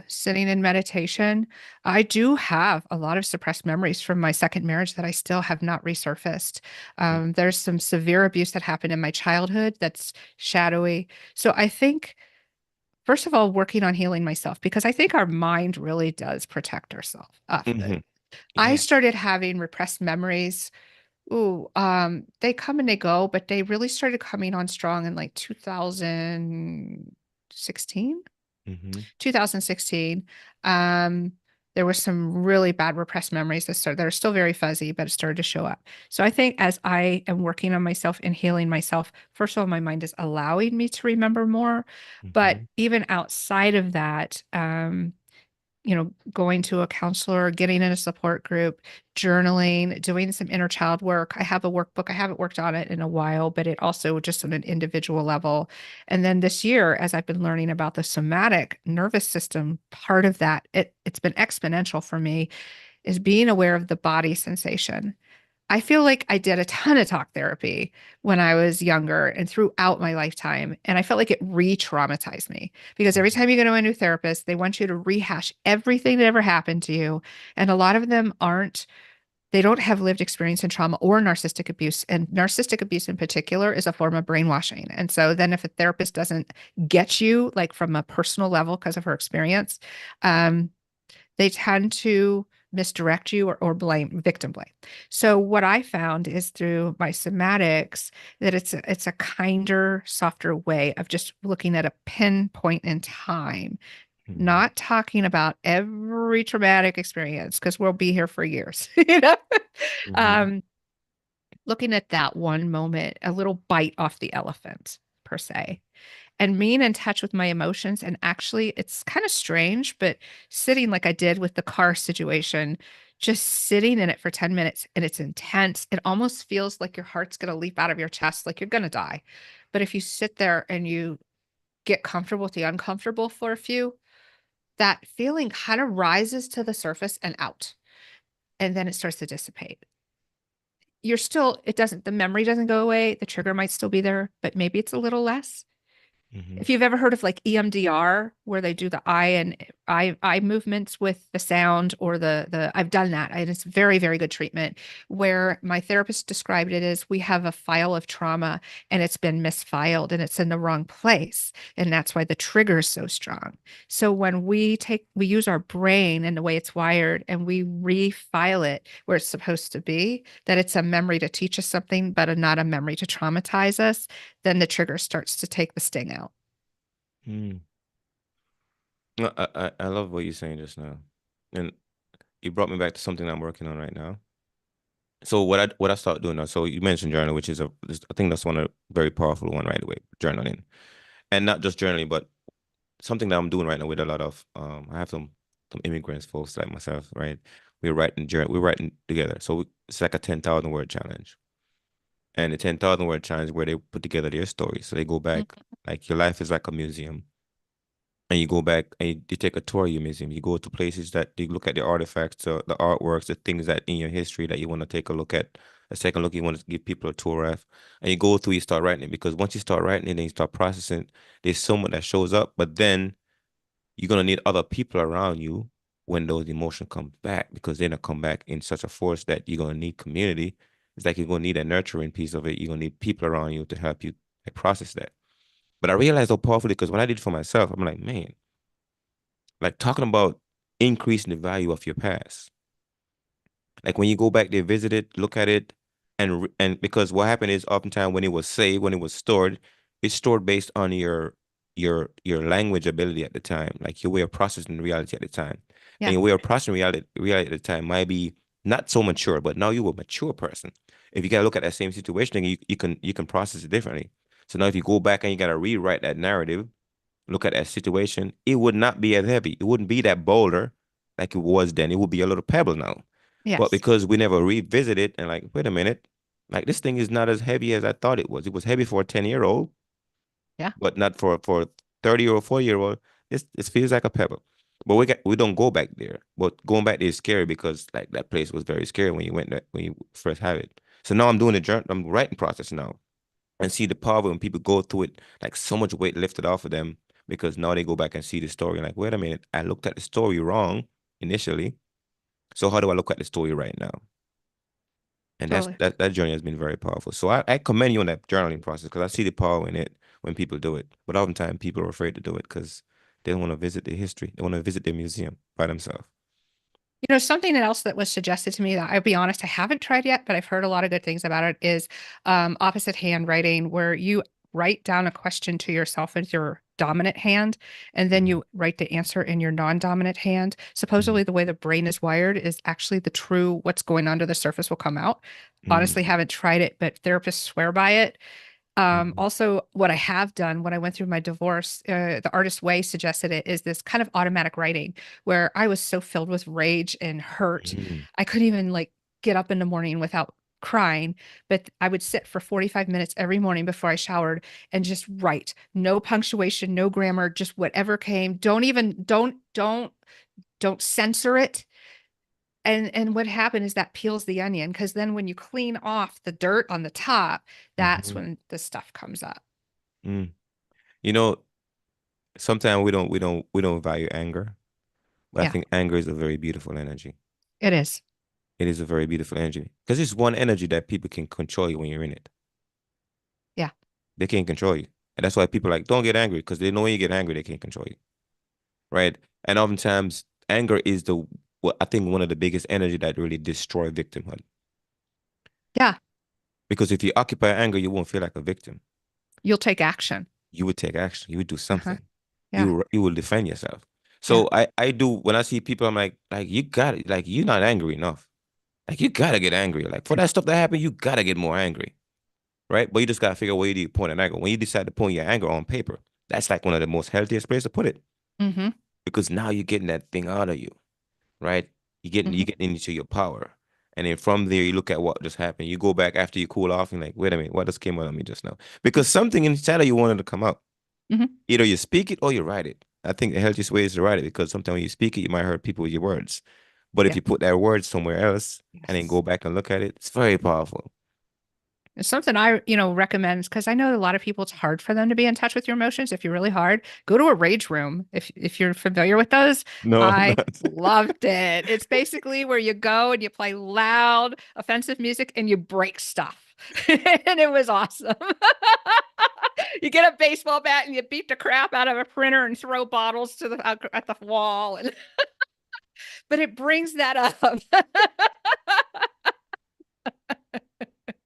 [SPEAKER 2] sitting in meditation, I do have a lot of suppressed memories from my second marriage that I still have not resurfaced. There's some severe abuse that happened in my childhood that's shadowy. So I think, first of all, working on healing myself, because I think our mind really does protect ourselves.
[SPEAKER 1] Mm-hmm.
[SPEAKER 2] I
[SPEAKER 1] Yeah.
[SPEAKER 2] started having repressed memories. Ooh, they come and they go, but they really started coming on strong in like 2016.
[SPEAKER 1] Mm-hmm.
[SPEAKER 2] 2016. Um, there were some really bad repressed memories that are still very fuzzy, but it started to show up. So I think as I am working on myself and healing myself, first of all, my mind is allowing me to remember more. But
[SPEAKER 1] Mm-hmm.
[SPEAKER 2] even outside of that, going to a counselor, getting in a support group, journaling, doing some inner child work. I have a workbook. I haven't worked on it in a while, but it also just on an individual level. And then this year, as I've been learning about the somatic nervous system, part of that, it's been exponential for me, is being aware of the body sensation. I feel like I did a ton of talk therapy when I was younger and throughout my lifetime. And I felt like it re-traumatized me because every
[SPEAKER 1] Mhm.
[SPEAKER 2] time you go to a new therapist, they want you to rehash everything that ever happened to you. And a lot of them they don't have lived experience in trauma or narcissistic abuse. And narcissistic abuse in particular is a form of brainwashing. And so then if a therapist doesn't get you like from a personal level because of her experience, um, they tend to misdirect you or blame victim blame. So what I found is through my somatics that it's a kinder, softer way of just looking at a pinpoint in time,
[SPEAKER 1] Mhm.
[SPEAKER 2] not talking about every traumatic experience because we'll be here for years, you know.
[SPEAKER 1] Mhm.
[SPEAKER 2] um, Looking at that one moment, a little bite off the elephant per se, and being in touch with my emotions. And actually, it's kind of strange, but sitting like I did with the car situation, just sitting in it for 10 minutes and it's intense. It almost feels like your heart's going to leap out of your chest, like you're going to die. But if you sit there and you get comfortable with the uncomfortable for a few, that feeling kind of rises to the surface and out. And then it starts to dissipate. It doesn't, the memory doesn't go away. The trigger might still be there, but maybe it's a little less.
[SPEAKER 1] Mhm.
[SPEAKER 2] If you've ever heard of like EMDR, where they do the eye movements with the sound or the I've done that. And it's very, very good treatment. Where my therapist described it as we have a file of trauma and it's been misfiled and it's in the wrong place. And that's why the trigger is so strong. So when we use our brain and the way it's wired and we refile it where it's supposed to be, that it's a memory to teach us something, but not a memory to traumatize us, then the trigger starts to take the sting out.
[SPEAKER 1] Mm. No, I love what you're saying just now, and it brought me back to something I'm working on right now. So what I started doing now. So you mentioned journaling, which is I think that's one of very powerful one right away. Journaling, and not just journaling, but something that I'm doing right now with a lot of I have some immigrants folks like myself, right? We're writing together. So it's like a 10,000 word challenge. And the 10,000 word challenge where they put together their story. So they go back, like your life is like a museum. And you go back and you take a tour of your museum. You go to places that you look at the artifacts, the artworks, the things that in your history that you want to take a look at. A second look, you want to give people a tour of. And you go through, you start writing it because once you start writing it and you start processing, there's so much that shows up. But then you're gonna need other people around you when those emotions come back because they're gonna come back in such a force that you're gonna need community. It's like you're gonna need a nurturing piece of it. You're gonna need people around you to help you like, process that. But I realized how powerful because when I did it for myself, I'm like, man, like talking about increasing the value of your past. Like when you go back there, visit it, look at it, and because what happened is oftentimes when it was saved, when it was stored, it's stored based on your language ability at the time, like your way of processing reality at the time. And
[SPEAKER 2] Yeah.
[SPEAKER 1] your way of processing reality at the time might be not so mature, but now you're a mature person. If you gotta look at that same situation, you can process it differently. So now if you go back and you gotta rewrite that narrative, look at that situation, it would not be as heavy. It wouldn't be that boulder like it was then. It would be a little pebble now. But
[SPEAKER 2] Yes.
[SPEAKER 1] because we never revisit it and like, wait a minute, like this thing is not as heavy as I thought it was. It was heavy for a 10-year-old,
[SPEAKER 2] Yeah.
[SPEAKER 1] but not for 30 or 40-year-old. This feels like a pebble. But we don't go back there. But going back there is scary because like that place was very scary when you went there when you first had it. So now I'm doing the journal, I'm writing process now and see the power when people go through it, like so much weight lifted off of them because now they go back and see the story and like, wait a minute, I looked at the story wrong initially. So how do I look at the story right now? And
[SPEAKER 2] Totally.
[SPEAKER 1] that journey has been very powerful. So I commend you on that journaling process because I see the power in it when people do it. But oftentimes people are afraid to do it because they don't want to visit the history. They want to visit the museum by themselves.
[SPEAKER 2] Something else that was suggested to me that I'll be honest, I haven't tried yet, but I've heard a lot of good things about it is opposite handwriting, where you write down a question to yourself with your dominant hand, and then
[SPEAKER 1] Mhm.
[SPEAKER 2] you write the answer in your non-dominant hand.
[SPEAKER 1] Mhm.
[SPEAKER 2] Supposedly, the way the brain is wired is actually the true what's going under the surface will come out. Honestly,
[SPEAKER 1] Mhm.
[SPEAKER 2] haven't tried it, but therapists swear by it.
[SPEAKER 1] Mhm.
[SPEAKER 2] Also, what I have done when I went through my divorce, the artist way suggested it is this kind of automatic writing where I was so filled with rage and hurt.
[SPEAKER 1] Mhm.
[SPEAKER 2] I couldn't even like get up in the morning without crying, but I would sit for 45 minutes every morning before I showered and just write. No punctuation, no grammar, just whatever came. Don't even don't censor it. And what happened is that peels the onion, because then when you clean off the dirt on the top, that's
[SPEAKER 1] Mm-hmm.
[SPEAKER 2] when the stuff comes up.
[SPEAKER 1] Mm. You know, sometimes we don't value anger, but I
[SPEAKER 2] Yeah,
[SPEAKER 1] think anger is a very beautiful energy.
[SPEAKER 2] it is.
[SPEAKER 1] It is a very beautiful energy because it's one energy that people can control you when you're in it.
[SPEAKER 2] Yeah.
[SPEAKER 1] They can't control you, and that's why people like don't get angry because they know when you get angry they can't control you, right? And oftentimes anger is the what I think one of the biggest energy that really destroy victimhood.
[SPEAKER 2] Yeah.
[SPEAKER 1] Because if you occupy anger, you won't feel like a victim.
[SPEAKER 2] You'll take action.
[SPEAKER 1] You would take action. You would do
[SPEAKER 2] Uh-huh.
[SPEAKER 1] something.
[SPEAKER 2] Yeah.
[SPEAKER 1] You will defend yourself.
[SPEAKER 2] Yeah.
[SPEAKER 1] So I do when I see people, I'm like you got it. Like you're not angry enough. Like you gotta get angry. Like for that stuff that happened, you gotta get more angry, right? But you just gotta figure out where you do point an anger. When you decide to point your anger on paper, that's like one of the most healthiest places to put it
[SPEAKER 2] Mm-hmm.
[SPEAKER 1] because now you're getting that thing out of you, right? You
[SPEAKER 2] Mm-hmm.
[SPEAKER 1] getting into your power, and then from there you look at what just happened. You go back after you cool off and like, wait a minute, what just came out of me just now? Because something inside of you wanted to come out.
[SPEAKER 2] Mm-hmm.
[SPEAKER 1] Either you speak it or you write it. I think the healthiest way is to write it because sometimes when you speak it, you might hurt people with your words. But if
[SPEAKER 2] Yeah.
[SPEAKER 1] you put that word somewhere else and then
[SPEAKER 2] Yes.
[SPEAKER 1] go back and look at it, it's very powerful.
[SPEAKER 2] It's something I, recommend, because I know a lot of people, it's hard for them to be in touch with your emotions. If you're really hard, go to a rage room. If you're familiar with those,
[SPEAKER 1] No,
[SPEAKER 2] I
[SPEAKER 1] not.
[SPEAKER 2] loved it. It's basically where you go and you play loud, offensive music and you break stuff. And it was awesome. You get a baseball bat and you beat the crap out of a printer and throw bottles to the at the wall, and but it brings that up.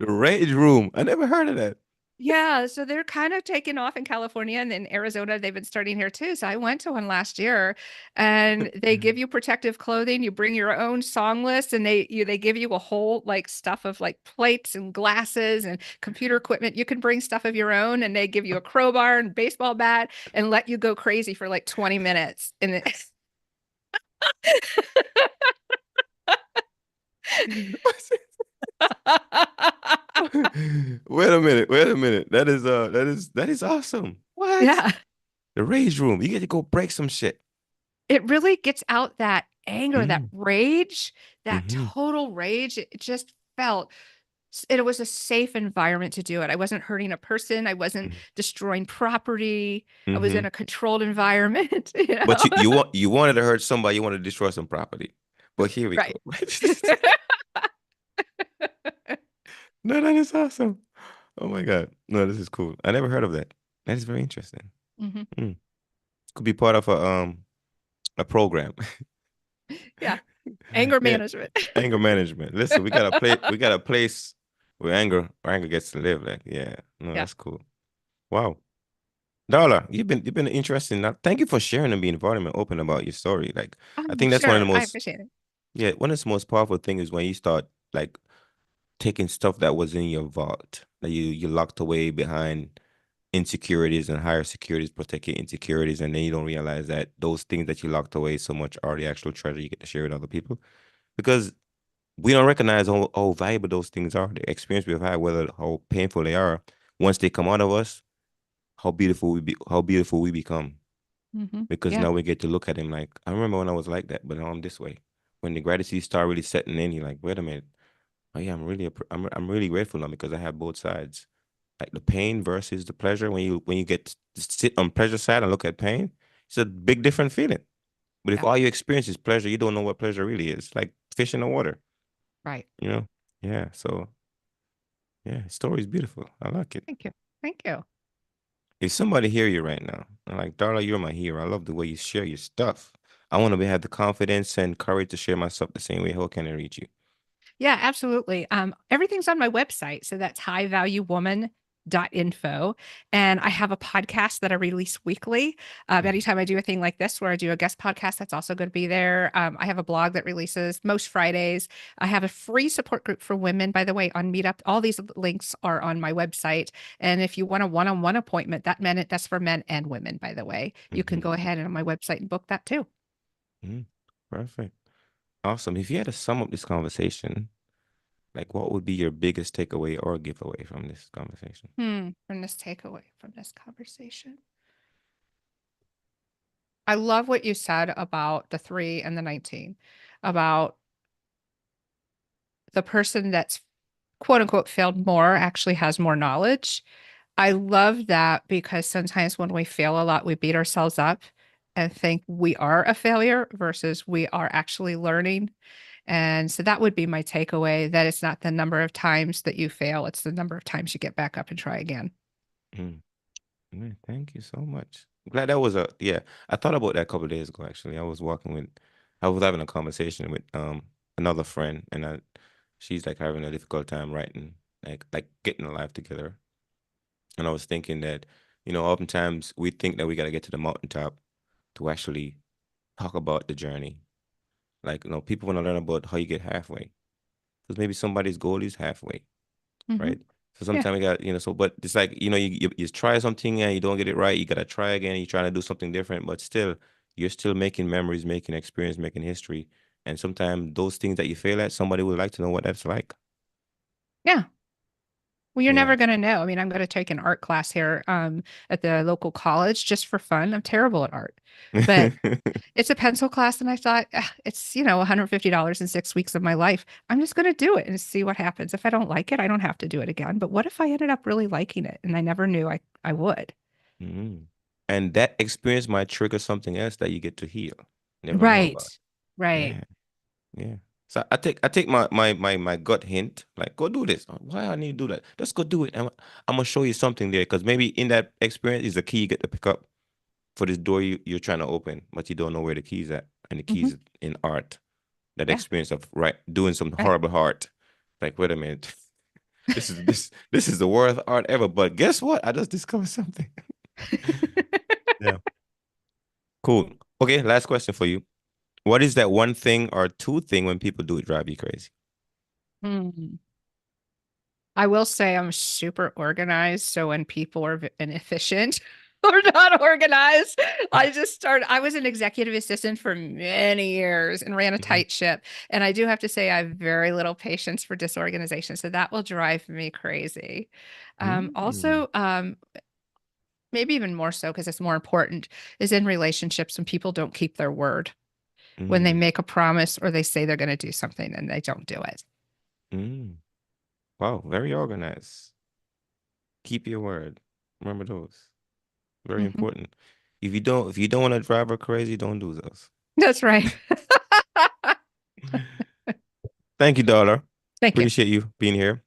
[SPEAKER 1] The rage room. I never heard of that.
[SPEAKER 2] Yeah, so they're kind of taking off in California, and in Arizona they've been starting here too. So I went to one last year, and they give you protective clothing. You bring your own song list, and they give you a whole like stuff of like plates and glasses and computer equipment. You can bring stuff of your own, and they give you a crowbar and baseball bat and let you go crazy for like 20 minutes. And
[SPEAKER 1] Wait a minute. Wait a minute. That is awesome. What?
[SPEAKER 2] yeah,
[SPEAKER 1] The rage room. You get to go break some shit.
[SPEAKER 2] it really gets out that anger, that
[SPEAKER 1] Mm,
[SPEAKER 2] rage, that
[SPEAKER 1] mm-hmm,
[SPEAKER 2] total rage. It just felt it was a safe environment to do it. I wasn't hurting a person. I wasn't destroying property. I was
[SPEAKER 1] mm-hmm.
[SPEAKER 2] in a controlled environment, you
[SPEAKER 1] But
[SPEAKER 2] know?
[SPEAKER 1] you wanted to hurt somebody, you wanted to destroy some property. But here we go.
[SPEAKER 2] Right.
[SPEAKER 1] No, that is awesome. Oh my God. No, this is cool. I never heard of that. That is very interesting.
[SPEAKER 2] Hmm.
[SPEAKER 1] Mm. Could be part of a program.
[SPEAKER 2] Yeah. Anger
[SPEAKER 1] Yeah.
[SPEAKER 2] management.
[SPEAKER 1] Anger management. Listen, we got a place where anger gets to live. Like, yeah. No,
[SPEAKER 2] Yeah.
[SPEAKER 1] that's cool. Wow. Darla, you've been interesting. Now, thank you for sharing and being vulnerable and open about your story. Like, I think that's one of the
[SPEAKER 2] Sure. I
[SPEAKER 1] most
[SPEAKER 2] appreciate it.
[SPEAKER 1] yeah, one of the most powerful things is when you start like taking stuff that was in your vault that you locked away behind insecurities and higher securities, protect your insecurities, and then you don't realize that those things that you locked away so much are the actual treasure you get to share with other people. Because we don't recognize how valuable those things are, the experience we've had, whether how painful they are. Once they come out of us, how beautiful we become. Because
[SPEAKER 2] Yeah.
[SPEAKER 1] now we get to look at him like, I remember when I was like that, but now I'm this way. When the gratitude start really setting in, you're like, wait a minute. Oh yeah, I'm really grateful now because I have both sides. Like the pain versus the pleasure. When you get to sit on pleasure side and look at pain, it's a big different feeling. But if
[SPEAKER 2] Yeah.
[SPEAKER 1] all you experience is pleasure, you don't know what pleasure really is. Like fish in the water,
[SPEAKER 2] Right.
[SPEAKER 1] you know? Yeah. So yeah, story is beautiful. I like it.
[SPEAKER 2] Thank you. Thank you.
[SPEAKER 1] If somebody hear you right now, I'm like, Darla, you're my hero. I love the way you share your stuff. I want to have the confidence and courage to share my stuff the same way. How can I reach you?
[SPEAKER 2] Yeah, absolutely. Everything's on my website. So that's highvaluewoman.info. And I have a podcast that I release weekly.
[SPEAKER 1] Mhm.
[SPEAKER 2] Anytime I do a thing like this where I do a guest podcast, that's also going to be there. I have a blog that releases most Fridays. I have a free support group for women, by the way, on Meetup. All these links are on my website. And if you want a one-on-one appointment, that's for men and women, by the way. You can
[SPEAKER 1] Mhm.
[SPEAKER 2] go ahead and on my website and book that too.
[SPEAKER 1] Mhm. Perfect. Awesome. If you had to sum up this conversation, like what would be your biggest takeaway or giveaway from this conversation?
[SPEAKER 2] From this takeaway from this conversation. I love what you said about the 3 and the 19, about the person that's quote unquote failed more actually has more knowledge. I love that because sometimes when we fail a lot, we beat ourselves up and think we are a failure versus we are actually learning. And so that would be my takeaway, that it's not the number of times that you fail, it's the number of times you get back up and try again.
[SPEAKER 1] Mm. Thank you so much. I'm glad that was a yeah. I thought about that a couple of days ago actually. I was having a conversation with another friend and she's like having a difficult time writing, like getting a life together. And I was thinking that, oftentimes we think that we gotta get to the mountaintop to actually talk about the journey. Like, people want to learn about how you get halfway. Because maybe somebody's goal is halfway,
[SPEAKER 2] Hmm.
[SPEAKER 1] right? So
[SPEAKER 2] Yeah.
[SPEAKER 1] sometimes we got, but it's like, you try something and you don't get it right. You gotta try again. You're trying to do something different, but still, you're still making memories, making experience, making history. And sometimes those things that you fail at, somebody would like to know what that's like.
[SPEAKER 2] Yeah. Well, you're
[SPEAKER 1] Yeah.
[SPEAKER 2] never going to know. I mean, I'm going to take an art class here at the local college just for fun. I'm terrible at art, but it's a pencil class. And I thought, "Ah, it's, $150 in 6 weeks of my life. I'm just going to do it and see what happens. If I don't like it, I don't have to do it again. But what if I ended up really liking it? And I never knew I would.
[SPEAKER 1] Mhm. And that experience might trigger something else that you get to heal. Never know
[SPEAKER 2] Right.
[SPEAKER 1] about.
[SPEAKER 2] Right.
[SPEAKER 1] Yeah. Yeah. So I take my gut hint, like go do this. Why I need to do that? Just go do it. I'm gonna show you something there because maybe in that experience is the key you get to pick up for this door you're trying to open, but you don't know where the keys at. And the
[SPEAKER 2] Hmm.
[SPEAKER 1] keys in art. That
[SPEAKER 2] Yeah.
[SPEAKER 1] experience of doing some
[SPEAKER 2] Right.
[SPEAKER 1] horrible art. Like, wait a minute. This is the worst art ever. But guess what? I just discovered something. Yeah. Cool. Okay, last question for you. What is that one thing or two thing when people do it drive you crazy?
[SPEAKER 2] Hmm. I will say I'm super organized. So when people are inefficient or not organized, I was an executive assistant for many years and ran a
[SPEAKER 1] Mhm.
[SPEAKER 2] tight ship. And I do have to say, I have very little patience for disorganization. So that will drive me crazy.
[SPEAKER 1] Mm,
[SPEAKER 2] Also, maybe even more so because it's more important, is in relationships when people don't keep their word, when they
[SPEAKER 1] mm,
[SPEAKER 2] make a promise or they say they're going to do something and they don't do it.
[SPEAKER 1] mm. Wow, very organized. Keep your word. Remember those. Very
[SPEAKER 2] Mhm.
[SPEAKER 1] important. If you don't want to drive her crazy, don't do those.
[SPEAKER 2] That's right.
[SPEAKER 1] Thank you, Darla.
[SPEAKER 2] Thank you.
[SPEAKER 1] Appreciate you being here.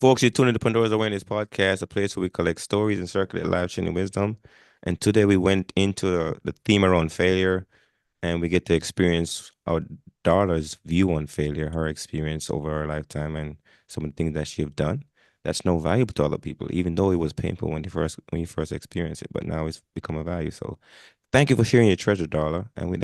[SPEAKER 1] Folks, you're tuning to Pandora's Awareness Podcast, a place where we collect stories and circulate life-changing wisdom. And today we went into the theme around failure, and we get to experience our daughter's view on failure, her experience over her lifetime, and some of the things that she have done. That's no valuable to other people, even though it was painful when you first experienced it, but now it's become a value. So thank you for sharing your treasure, Darla. And with